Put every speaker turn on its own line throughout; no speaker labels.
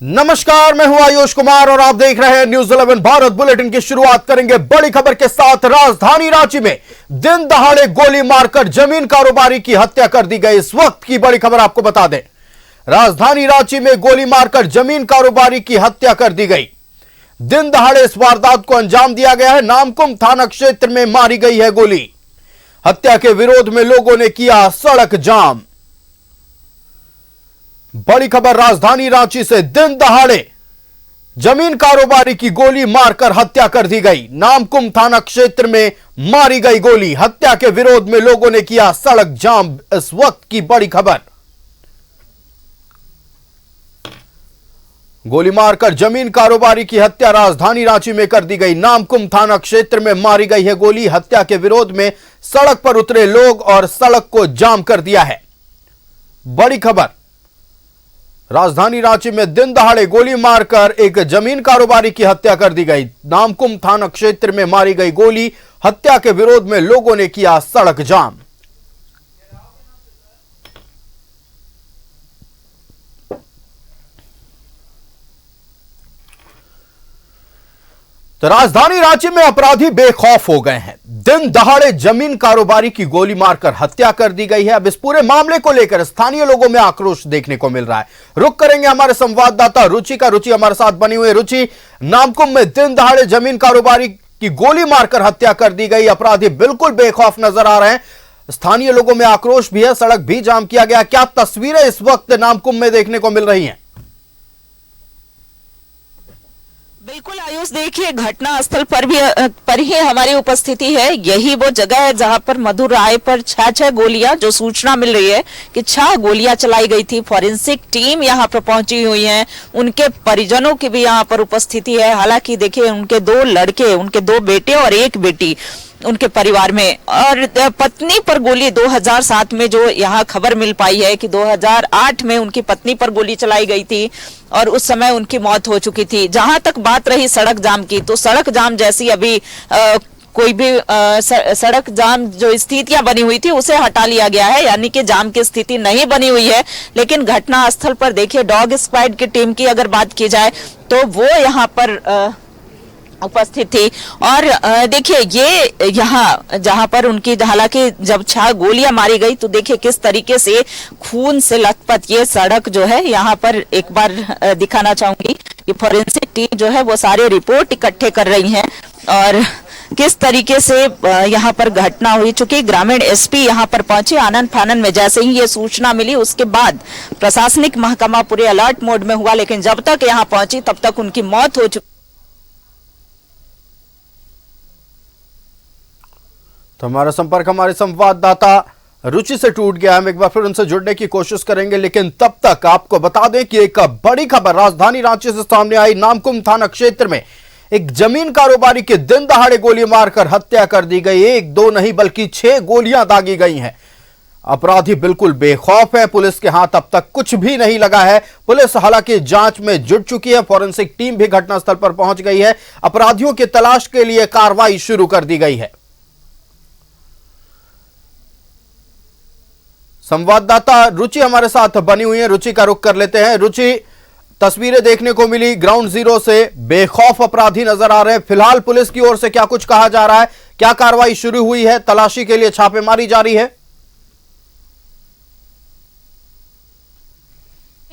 नमस्कार, मैं हूं आयुष कुमार और आप देख रहे हैं न्यूज 11 भारत बुलेटिन की शुरुआत करेंगे बड़ी खबर के साथ। राजधानी रांची में दिन दहाड़े गोली मारकर जमीन कारोबारी की हत्या कर दी गई। इस वक्त की बड़ी खबर आपको बता दें, राजधानी रांची में गोली मारकर जमीन कारोबारी की हत्या कर दी गई। दिन दहाड़े इस वारदात को अंजाम दिया गया है। नामकुम थाना क्षेत्र में मारी गई है गोली। हत्या के विरोध में लोगों ने किया सड़क जाम। बड़ी खबर राजधानी रांची से, दिन दहाड़े जमीन कारोबारी की गोली मारकर हत्या कर दी गई। नामकुम थाना क्षेत्र में मारी गई गोली। हत्या के विरोध में लोगों ने किया सड़क जाम। इस वक्त की बड़ी खबर, गोली मारकर जमीन कारोबारी की हत्या राजधानी रांची में कर दी गई। नामकुम थाना क्षेत्र में मारी गई है गोली। हत्या के विरोध में सड़क पर उतरे लोग और सड़क को जाम कर दिया है। बड़ी खबर, राजधानी रांची में दिन दहाड़े गोली मारकर एक जमीन कारोबारी की हत्या कर दी गई। नामकुम थाना क्षेत्र में मारी गई गोली। हत्या के विरोध में लोगों ने किया सड़क जाम। तो राजधानी रांची में अपराधी बेखौफ हो गए हैं। दिन दहाड़े जमीन कारोबारी की गोली मारकर हत्या कर दी गई है। अब इस पूरे मामले को लेकर स्थानीय लोगों में आक्रोश देखने को मिल रहा है। रुक करेंगे हमारे संवाददाता रुचि का। रुचि हमारे साथ बनी हुई है। रुचि, नामकुम में दिन दहाड़े जमीन कारोबारी की गोली मारकर हत्या कर दी गई। अपराधी बिल्कुल बेखौफ नजर आ रहे हैं। स्थानीय लोगों में आक्रोश भी है, सड़क भी जाम किया गया। क्या तस्वीरें इस वक्त नामकुम में देखने को मिल रही हैं?
बिल्कुल आयुष, देखिए घटना स्थल पर ही हमारी उपस्थिति है। यही वो जगह है जहां पर मधुर राय पर छह गोलियां, जो सूचना मिल रही है कि 6 गोलियां चलाई गई थी। फॉरेंसिक टीम यहां पर पहुंची हुई है। उनके परिजनों की भी यहां पर उपस्थिति है। हालांकि देखिए, उनके 2 लड़के, उनके 2 बेटे और 1 बेटी उनके परिवार में, और पत्नी पर गोली 2007 में, जो यहाँ खबर मिल पाई है कि 2008 में उनकी पत्नी पर गोली चलाई गई थी और उस समय उनकी मौत हो चुकी थी। जहां तक बात रही सड़क जाम की, तो सड़क जाम जैसी अभी कोई भी सड़क जाम जो स्थितियां बनी हुई थी उसे हटा लिया गया है, यानी कि जाम की स्थिति नहीं बनी हुई है। लेकिन घटना स्थल पर देखिए, डॉग स्क्वाड की टीम की अगर बात की जाए तो वो यहाँ पर उपस्थित थी। और देखिए, ये यहाँ जहां पर उनकी, हालांकि जब 6 गोलियां मारी गई तो देखिए किस तरीके से खून से लथपथ ये सड़क जो है, यहाँ पर एक बार दिखाना चाहूंगी। ये फॉरेंसिक टीम जो है वो सारे रिपोर्ट इकट्ठे कर रही हैं और किस तरीके से यहाँ पर घटना हुई। चूंकि ग्रामीण एसपी यहाँ पर पहुंचे आनन फानन में, जैसे ही ये सूचना मिली उसके बाद प्रशासनिक महकमा पूरे अलर्ट मोड में हुआ, लेकिन जब तक यहाँ पहुंची तब तक उनकी मौत हो चुकी।
तो हमारा संपर्क हमारे संवाददाता रुचि से टूट गया। हम एक बार फिर उनसे जुड़ने की कोशिश करेंगे, लेकिन तब तक आपको बता दें कि एक बड़ी खबर राजधानी रांची से सामने आई। नामकुम थाना क्षेत्र में एक जमीन कारोबारी के दिन दहाड़े गोली मारकर हत्या कर दी गई। 1-2 नहीं बल्कि 6 गोलियां दागी गई हैं। अपराधी बिल्कुल बेखौफ है। पुलिस के हाथ अब तक कुछ भी नहीं लगा है। पुलिस हालांकि जांच में जुट चुकी है। फॉरेंसिक टीम भी घटनास्थल पर पहुंच गई है। अपराधियों की तलाश के लिए कार्रवाई शुरू कर दी गई है। संवाददाता रुचि हमारे साथ बनी हुई है। रुचि का रुख कर लेते हैं। रुचि, तस्वीरें देखने को मिली ग्राउंड जीरो से, बेखौफ अपराधी नजर आ रहे हैं। फिलहाल पुलिस की ओर से क्या कुछ कहा जा रहा है? क्या कार्रवाई शुरू हुई है? तलाशी के लिए छापेमारी जारी है?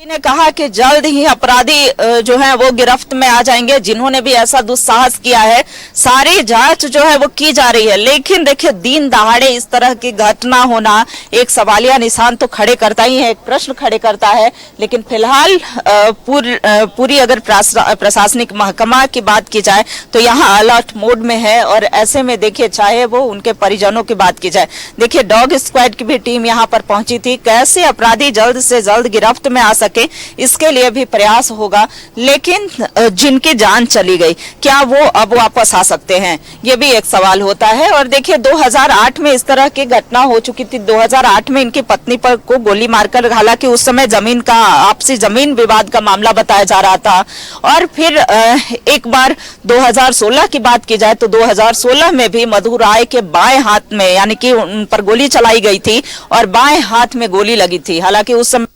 ने कहा कि जल्द ही अपराधी जो है वो गिरफ्त में आ जाएंगे, जिन्होंने भी ऐसा दुस्साहस किया है। सारी जांच जो है वो की जा रही है। लेकिन देखिए, दिन दहाड़े इस तरह की घटना होना एक सवालिया निशान तो खड़े करता ही है, एक प्रश्न खड़े करता है। लेकिन फिलहाल पूरी अगर प्रशासनिक महकमा की बात की जाए तो यहाँ अलर्ट मोड में है। और ऐसे में देखिए, चाहे वो उनके परिजनों की बात की जाए, देखिए डॉग स्क्वाड की भी टीम यहाँ पर पहुंची थी। कैसे अपराधी जल्द से जल्द गिरफ्त में आ सके, इसके लिए भी प्रयास होगा। लेकिन जिनकी जान चली गई, क्या वो अब वापस आ सकते हैं, ये भी एक सवाल होता है। और देखिए, 2008 में इस तरह की घटना हो चुकी थी। 2008 में इनकी पत्नी पर को गोली मारकर, हालांकि उस समय जमीन का, आपसी जमीन विवाद का मामला बताया जा रहा था। और फिर एक बार 2016 की बात की जाए तो 2016 में भी मधुर राय के बाएं हाथ में, यानी कि उन पर गोली चलाई गई थी और बाएं हाथ में गोली लगी थी। हालांकि उस समय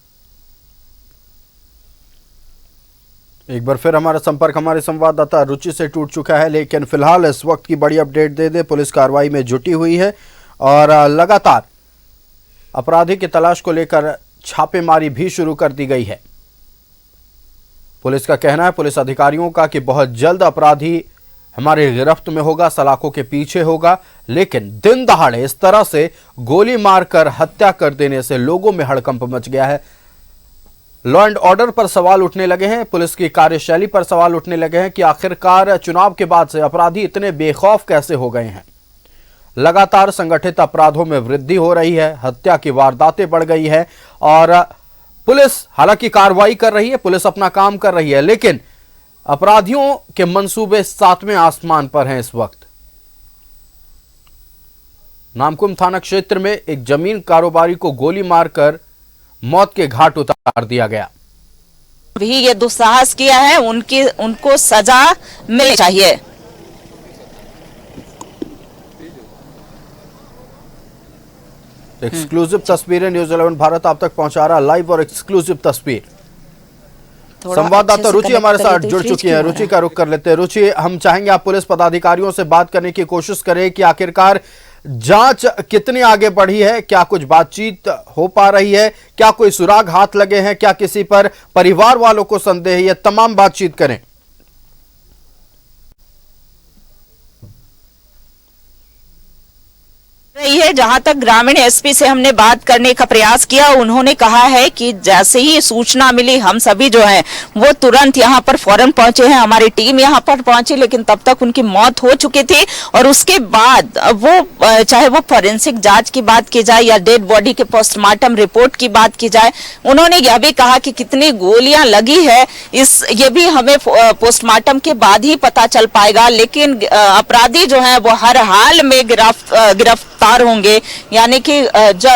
एक बार फिर हमारा संपर्क हमारे संवाददाता रुचि से टूट चुका है, लेकिन फिलहाल इस वक्त की बड़ी अपडेट दे दे। पुलिस कार्रवाई में जुटी हुई है और लगातार अपराधी की तलाश को लेकर छापेमारी भी शुरू कर दी गई है। पुलिस का कहना है, पुलिस अधिकारियों का, कि बहुत जल्द अपराधी हमारे गिरफ्त में होगा, सलाखों के पीछे होगा। लेकिन दिन दहाड़े इस तरह से गोली मारकर हत्या कर देने से लोगों में हड़कंप मच गया है। लॉ एंड ऑर्डर पर सवाल उठने लगे हैं, पुलिस की कार्यशैली पर सवाल उठने लगे हैं कि आखिरकार चुनाव के बाद से अपराधी इतने बेखौफ कैसे हो गए हैं। लगातार संगठित अपराधों में वृद्धि हो रही है, हत्या की वारदातें बढ़ गई है और पुलिस हालांकि कार्रवाई कर रही है, पुलिस अपना काम कर रही है, लेकिन अपराधियों के मंसूबे सातवें आसमान पर हैं। इस वक्त नामकुम थाना क्षेत्र में एक जमीन कारोबारी को गोली मारकर मौत के घाट उतार दिया गया।
भी ये दुस्साहस किया है, उनको सजा मिलनी चाहिए।
एक्सक्लूसिव तस्वीरें न्यूज़ 11 भारत आप तक पहुंचा रहा, लाइव और एक्सक्लूसिव तस्वीर। संवाददाता रुचि हमारे साथ जुड़ चुकी है। रुचि का रुख कर लेते हैं। रुचि, हम चाहेंगे आप पुलिस पदाधिकारियों से बात करने की कोशिश करें कि आखिरकार जांच कितनी आगे बढ़ी है, क्या कुछ बातचीत हो पा रही है, क्या कोई सुराग हाथ लगे हैं, क्या किसी पर परिवार वालों को संदेह है, ये तमाम बातचीत करें।
रही है। जहां तक ग्रामीण एसपी से हमने बात करने का प्रयास किया, उन्होंने कहा है कि जैसे ही सूचना मिली हम सभी जो हैं वो तुरंत यहां पर फौरन पहुंचे हैं, हमारी टीम यहां पर पहुंची, लेकिन तब तक उनकी मौत हो चुकी थी। और उसके बाद वो चाहे वो फॉरेंसिक जांच की बात की जाए या डेड बॉडी के पोस्टमार्टम रिपोर्ट की बात की जाए, उन्होंने यह भी कहा कि कितनी गोलियां लगी है ये भी हमें पोस्टमार्टम के बाद ही पता चल पाएगा। लेकिन अपराधी जो है वो हर हाल में गिरफ्तार होंगे, यानी कि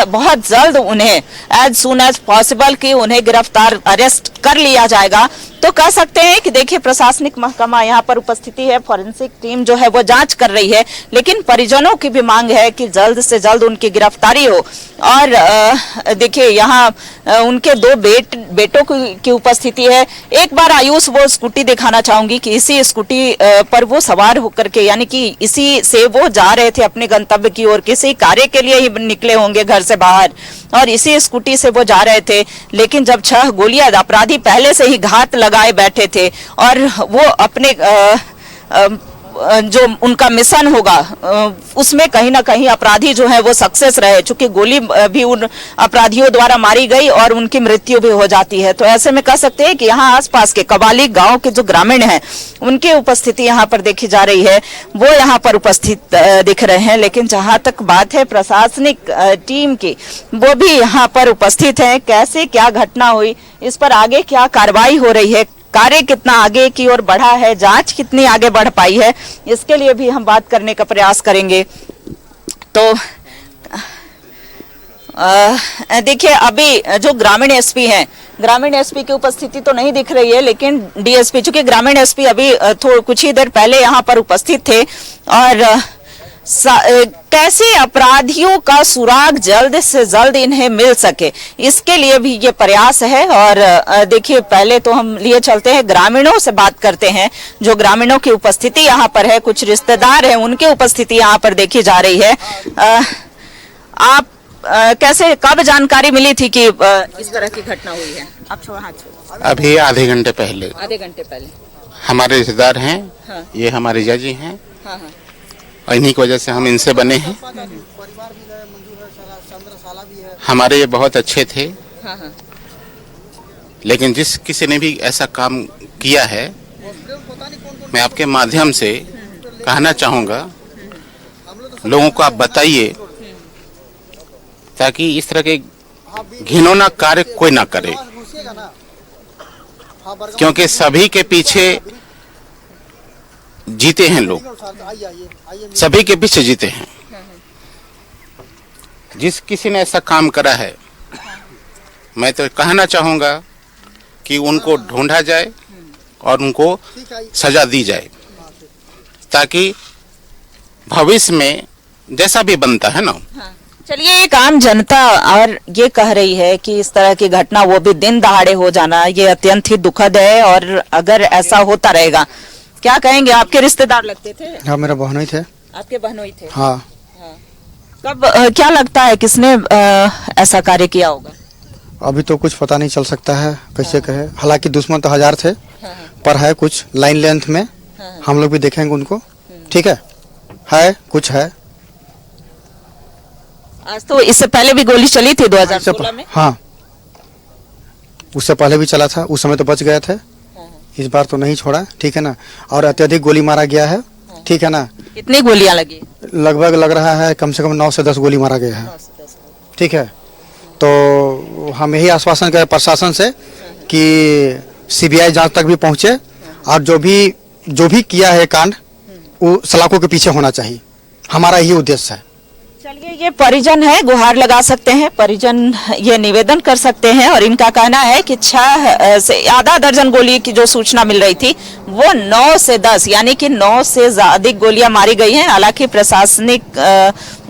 बहुत जल्द उन्हें एज सून एज पॉसिबल कि उन्हें गिरफ्तार अरेस्ट कर लिया जाएगा। तो कह सकते हैं कि देखिए प्रशासनिक महकमा यहाँ पर उपस्थिति है, फॉरेंसिक टीम जो है वो जांच कर रही है, लेकिन परिजनों की भी मांग है कि जल्द से जल्द उनकी गिरफ्तारी हो। और देखिए यहाँ उनके दो बेटों की उपस्थिति है। एक बार आयुष वो स्कूटी दिखाना चाहूंगी कि इसी स्कूटी पर वो सवार होकर के, यानी कि इसी से वो जा रहे थे अपने गंतव्य की ओर, किसी कार्य के लिए ही निकले होंगे घर से बाहर और इसी स्कूटी से वो जा रहे थे। लेकिन जब 6 गोलियां अपराधी पहले से ही घात लगाए बैठे थे और वो अपने जो उनका मिशन होगा उसमें कहीं ना कहीं अपराधी जो है वो सक्सेस रहे, चूंकि गोली भी उन अपराधियों द्वारा मारी गई और उनकी मृत्यु भी हो जाती है। तो ऐसे में कह सकते हैं कि यहाँ आसपास के कबाली गांव के जो ग्रामीण हैं उनकी उपस्थिति यहाँ पर देखी जा रही है, वो यहाँ पर उपस्थित दिख रहे हैं। लेकिन जहां तक बात है प्रशासनिक टीम की, वो भी यहाँ पर उपस्थित है। कैसे क्या घटना हुई, इस पर आगे क्या कार्रवाई हो रही है, कार्य कितना आगे की ओर बढ़ा है, जांच कितनी आगे बढ़ पाई है, इसके लिए भी हम बात करने का प्रयास करेंगे। तो देखिए अभी जो ग्रामीण एसपी हैं, ग्रामीण एसपी की उपस्थिति तो नहीं दिख रही है, लेकिन डीएसपी, चूंकि ग्रामीण एसपी अभी कुछ ही देर पहले यहाँ पर उपस्थित थे और कैसे अपराधियों का सुराग जल्द से जल्द इन्हें मिल सके, इसके लिए भी ये प्रयास है। और देखिए पहले तो हम लिए चलते हैं, ग्रामीणों से बात करते हैं, जो ग्रामीणों की उपस्थिति यहाँ पर है, कुछ रिश्तेदार हैं उनकी उपस्थिति यहाँ पर देखी जा रही है। आप कैसे, कब जानकारी मिली थी कि इस तरह की घटना हुई है? आप
अभी आधे घंटे पहले हमारे रिश्तेदार हैं।
हाँ।
ये हमारे जजी हैं।
हाँ हाँ।
और इन्हीं की वजह से हम इनसे बने हैं। हमारे ये बहुत अच्छे थे।
हाँ हाँ।
लेकिन जिस किसी ने भी ऐसा काम किया है, मैं आपके माध्यम से कहना चाहूँगा, लोगों को आप बताइए ताकि इस तरह के घिनौना कार्य कोई ना करे, क्योंकि सभी के पीछे जीते हैं लोग, सभी के पीछे जीते हैं। जिस किसी ने ऐसा काम करा है, मैं तो कहना चाहूँगा कि उनको ढूंढा जाए और उनको सजा दी जाए, ताकि भविष्य में जैसा भी बनता है ना,
चलिए, एक आम जनता और ये कह रही है कि इस तरह की घटना, वो भी दिन दहाड़े हो जाना, ये अत्यंत ही दुखद है। और अगर ऐसा होता रहेगा, क्या कहेंगे? आपके रिश्तेदार लगते थे?
हाँ, मेरा बहनोई थे।
आपके बहनोई थे?
हाँ।
कब क्या लगता है किसने ऐसा कार्य किया होगा?
अभी तो कुछ पता नहीं चल सकता है, कैसे कहे। हालांकि दुश्मन तो हजार थे, पर है कुछ लाइन लेंथ में। हम लोग भी देखेंगे उनको, ठीक है कुछ है।
आज तो इससे पहले भी गोली चली थी 2016 में।
हाँ, उससे पहले भी चला था, उस समय तो बच गए थे। इस बार तो नहीं छोड़ा, ठीक है ना। और अत्यधिक गोली मारा गया है, ठीक है ना।
कितनी गोलियां लगी?
लगभग लग रहा है कम से कम 9 से 10 गोली मारा गया है, ठीक है। तो हम यही आश्वासन करें प्रशासन से कि सीबीआई जांच तक भी पहुंचे, और जो भी किया है कांड, वो सलाखों के पीछे होना चाहिए। हमारा यही उद्देश्य है।
चलिए, ये परिजन है, गुहार लगा सकते हैं परिजन, ये निवेदन कर सकते हैं। और इनका कहना है कि 6 से आधा दर्जन गोली की जो सूचना मिल रही थी, वो 9 से 10 यानी कि 9 से अधिक गोलियां मारी गई हैं। हालांकि प्रशासनिक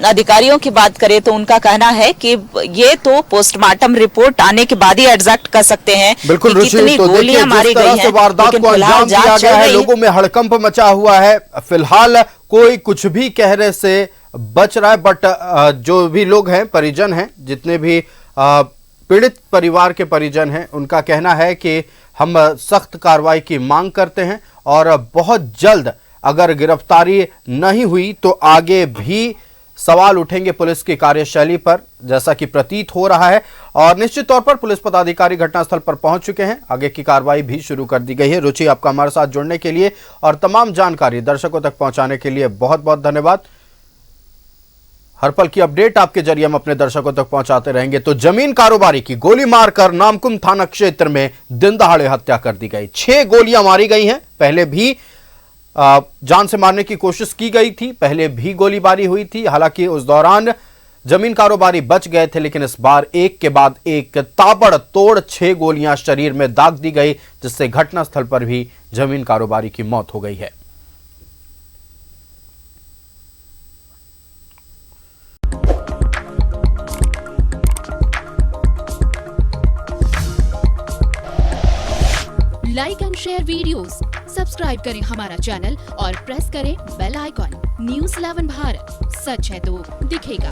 अधिकारियों की बात करें तो उनका कहना है कि ये तो पोस्टमार्टम रिपोर्ट आने के बाद ही एग्जैक्ट कर सकते हैं
बिल्कुल
कि
रुचि,
कितनी
तो
गोलियां मारी गई हैं।
वारदात को अंजाम दिया गया है, लोगों में हड़कंप मचा हुआ है। फिलहाल कोई कुछ भी कहने से बच रहा है, बट जो भी लोग हैं, परिजन हैं, जितने भी पीड़ित परिवार के परिजन हैं, उनका कहना है कि हम सख्त कार्रवाई की मांग करते हैं और बहुत जल्द अगर गिरफ्तारी नहीं हुई तो आगे भी सवाल उठेंगे पुलिस की कार्यशैली पर, जैसा कि प्रतीत हो रहा है। और निश्चित तौर पर पुलिस पदाधिकारी घटनास्थल पर पहुंच चुके हैं, आगे की कार्रवाई भी शुरू कर दी गई है। रुचि, आपका हमारे साथ जुड़ने के लिए और तमाम जानकारी दर्शकों तक पहुंचाने के लिए बहुत बहुत धन्यवाद। हर पल की अपडेट आपके जरिए हम अपने दर्शकों तक पहुंचाते रहेंगे। तो जमीन कारोबारी की गोली मारकर नामकुम थाना क्षेत्र में दिन दहाड़े हत्या कर दी गई। 6 गोलियां मारी गई हैं। पहले भी जान से मारने की कोशिश की गई थी, पहले भी गोलीबारी हुई थी। हालांकि उस दौरान जमीन कारोबारी बच गए थे, लेकिन इस बार एक के बाद एक ताबड़तोड़ 6 गोलियां शरीर में दाग दी गई, जिससे घटनास्थल पर भी जमीन कारोबारी की मौत हो गई है।
Like and share videos, subscribe करें हमारा चैनल और प्रेस करें बेल आइकॉन। न्यूज़ 11 भारत, सच है तो दिखेगा।